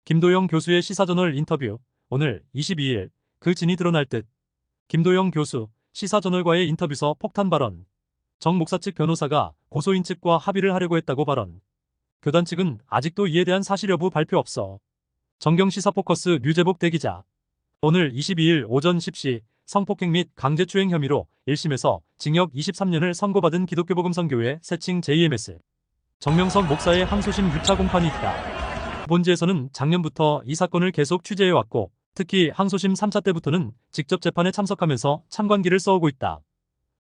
김도영 교수의 시사저널 인터뷰. 오늘 22일 그 진이 드러날 듯. 김도영 교수 시사저널과의 인터뷰서 폭탄 발언. 정 목사 측 변호사가 고소인 측과 합의를 하려고 했다고 발언. 교단 측은 아직도 이에 대한 사실 여부 발표 없어. 정경 시사포커스 류재복 대기자. 오늘 22일 오전 10시 성폭행 및 강제추행 혐의로 1심에서 징역 23년을 선고받은 기독교복음선교회 새칭 JMS 정명석 목사의 항소심 6차 공판이 있다. 본지에서는 작년부터 이 사건을 계속 취재해왔고 특히 항소심 3차 때부터는 직접 재판에 참석하면서 참관기를 써오고 있다.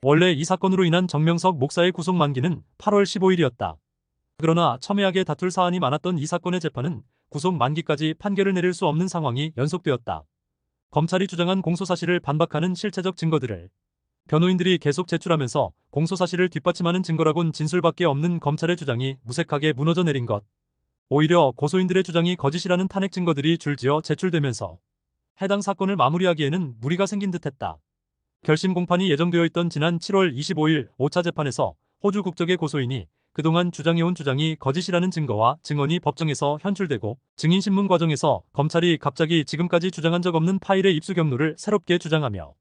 원래 이 사건으로 인한 정명석 목사의 구속 만기는 8월 15일이었다. 그러나 첨예하게 다툴 사안이 많았던 이 사건의 재판은 구속 만기까지 판결을 내릴 수 없는 상황이 연속되었다. 검찰이 주장한 공소사실을 반박하는 실체적 증거들을 변호인들이 계속 제출하면서 공소사실을 뒷받침하는 증거라곤 진술밖에 없는 검찰의 주장이 무색하게 무너져 내린 것. 오히려 고소인들의 주장이 거짓이라는 탄핵 증거들이 줄지어 제출되면서 해당 사건을 마무리하기에는 무리가 생긴 듯했다. 결심 공판이 예정되어 있던 지난 7월 25일 5차 재판에서 호주 국적의 고소인이 그동안 주장해온 주장이 거짓이라는 증거와 증언이 법정에서 현출되고 증인신문 과정에서 검찰이 갑자기 지금까지 주장한 적 없는 파일의 입수 경로를 새롭게 주장하며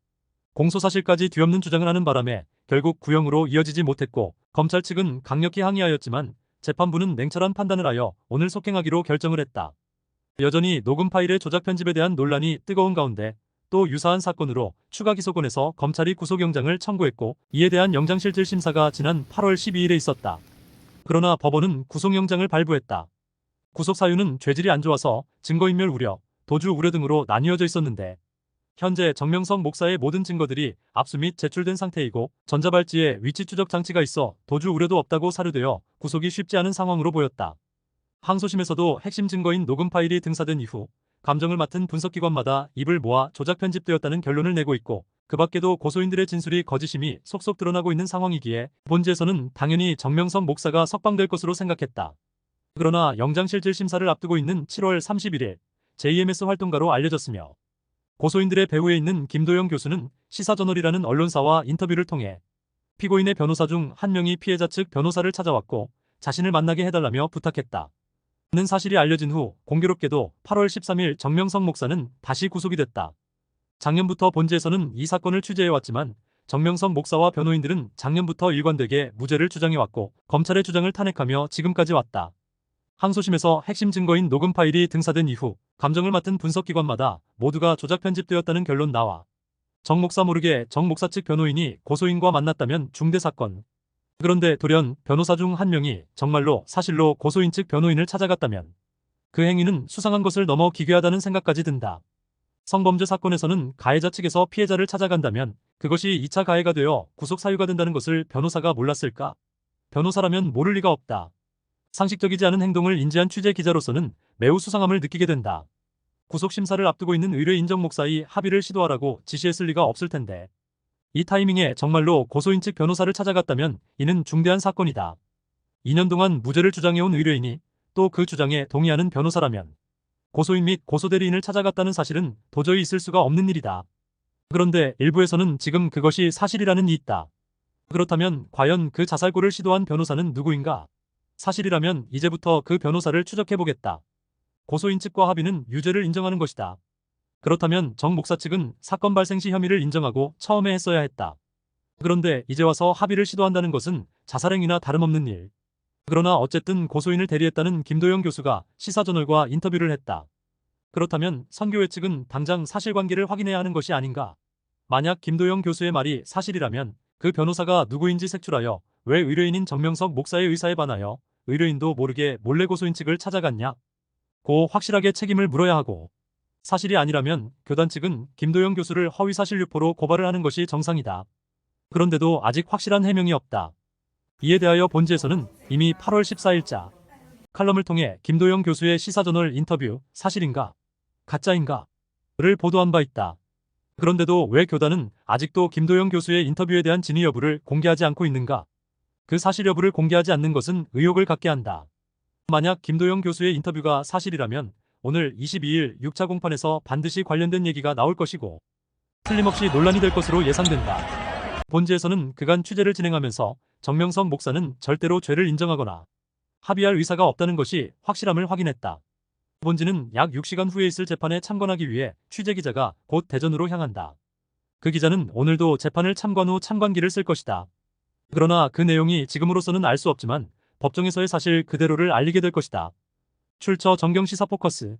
공소사실까지 뒤엎는 주장을 하는 바람에 결국 구형으로 이어지지 못했고 검찰 측은 강력히 항의하였지만 재판부는 냉철한 판단을 하여 오늘 속행하기로 결정을 했다. 여전히 녹음 파일의 조작 편집에 대한 논란이 뜨거운 가운데 또 유사한 사건으로 추가 기소권에서 검찰이 구속영장을 청구했고 이에 대한 영장실질 심사가 지난 8월 12일에 있었다. 그러나 법원은 구속영장을 발부했다. 구속 사유는 죄질이 안 좋아서 증거인멸 우려, 도주 우려 등으로 나뉘어져 있었는데 현재 정명석 목사의 모든 증거들이 압수 및 제출된 상태이고 전자발찌에 위치 추적 장치가 있어 도주 우려도 없다고 사료되어 구속이 쉽지 않은 상황으로 보였다. 항소심에서도 핵심 증거인 녹음 파일이 등사된 이후 감정을 맡은 분석기관마다 입을 모아 조작 편집되었다는 결론을 내고 있고 그 밖에도 고소인들의 진술이 거짓임이 속속 드러나고 있는 상황이기에 본지에서는 당연히 정명석 목사가 석방될 것으로 생각했다. 그러나 영장실질 심사를 앞두고 있는 7월 31일 JMS 활동가로 알려졌으며 고소인들의 배후에 있는 김도영 교수는 시사저널이라는 언론사와 인터뷰를 통해 피고인의 변호사 중 한 명이 피해자 측 변호사를 찾아왔고 자신을 만나게 해달라며 부탁했다. 는 사실이 알려진 후 공교롭게도 8월 13일 정명석 목사는 다시 구속이 됐다. 작년부터 본지에서는 이 사건을 취재해왔지만 정명석 목사와 변호인들은 작년부터 일관되게 무죄를 주장해왔고 검찰의 주장을 탄핵하며 지금까지 왔다. 항소심에서 핵심 증거인 녹음 파일이 등사된 이후 감정을 맡은 분석기관마다 모두가 조작 편집되었다는 결론 나와 정 목사 모르게 정 목사 측 변호인이 고소인과 만났다면 중대사건. 그런데 돌연 변호사 중 한 명이 정말로 사실로 고소인 측 변호인을 찾아갔다면 그 행위는 수상한 것을 넘어 기괴하다는 생각까지 든다. 성범죄 사건에서는 가해자 측에서 피해자를 찾아간다면 그것이 2차 가해가 되어 구속 사유가 된다는 것을 변호사가 몰랐을까? 변호사라면 모를 리가 없다. 상식적이지 않은 행동을 인지한 취재 기자로서는 매우 수상함을 느끼게 된다. 구속심사를 앞두고 있는 의뢰 인정 목사의 합의를 시도하라고 지시했을 리가 없을 텐데 이 타이밍에 정말로 고소인 측 변호사를 찾아갔다면 이는 중대한 사건이다. 2년 동안 무죄를 주장해온 의뢰인이 또 그 주장에 동의하는 변호사라면 고소인 및 고소대리인을 찾아갔다는 사실은 도저히 있을 수가 없는 일이다. 그런데 일부에서는 지금 그것이 사실이라는 이 있다. 그렇다면 과연 그 자살골을 시도한 변호사는 누구인가? 사실이라면 이제부터 그 변호사를 추적해보겠다. 고소인 측과 합의는 유죄를 인정하는 것이다. 그렇다면 정 목사 측은 사건 발생 시 혐의를 인정하고 처음에 했어야 했다. 그런데 이제 와서 합의를 시도한다는 것은 자살행위나 다름없는 일. 그러나 어쨌든 고소인을 대리했다는 김도영 교수가 시사저널과 인터뷰를 했다. 그렇다면 선교회 측은 당장 사실관계를 확인해야 하는 것이 아닌가? 만약 김도영 교수의 말이 사실이라면 그 변호사가 누구인지 색출하여 왜 의뢰인인 정명석 목사의 의사에 반하여 의뢰인도 모르게 몰래 고소인 측을 찾아갔냐? 고 확실하게 책임을 물어야 하고 사실이 아니라면 교단 측은 김도영 교수를 허위사실 유포로 고발을 하는 것이 정상이다. 그런데도 아직 확실한 해명이 없다. 이에 대하여 본지에서는 이미 8월 14일자 칼럼을 통해 김도영 교수의 시사저널 인터뷰 사실인가? 가짜인가? 를 보도한 바 있다. 그런데도 왜 교단은 아직도 김도영 교수의 인터뷰에 대한 진위 여부를 공개하지 않고 있는가? 그 사실 여부를 공개하지 않는 것은 의혹을 갖게 한다. 만약 김도영 교수의 인터뷰가 사실이라면 오늘 22일 6차 공판에서 반드시 관련된 얘기가 나올 것이고 틀림없이 논란이 될 것으로 예상된다. 본지에서는 그간 취재를 진행하면서 정명석 목사는 절대로 죄를 인정하거나 합의할 의사가 없다는 것이 확실함을 확인했다. 본지는 약 6시간 후에 있을 재판에 참관하기 위해 취재 기자가 곧 대전으로 향한다. 그 기자는 오늘도 재판을 참관 후 참관기를 쓸 것이다. 그러나 그 내용이 지금으로서는 알 수 없지만 법정에서의 사실 그대로를 알리게 될 것이다. 출처 정경 시사 포커스.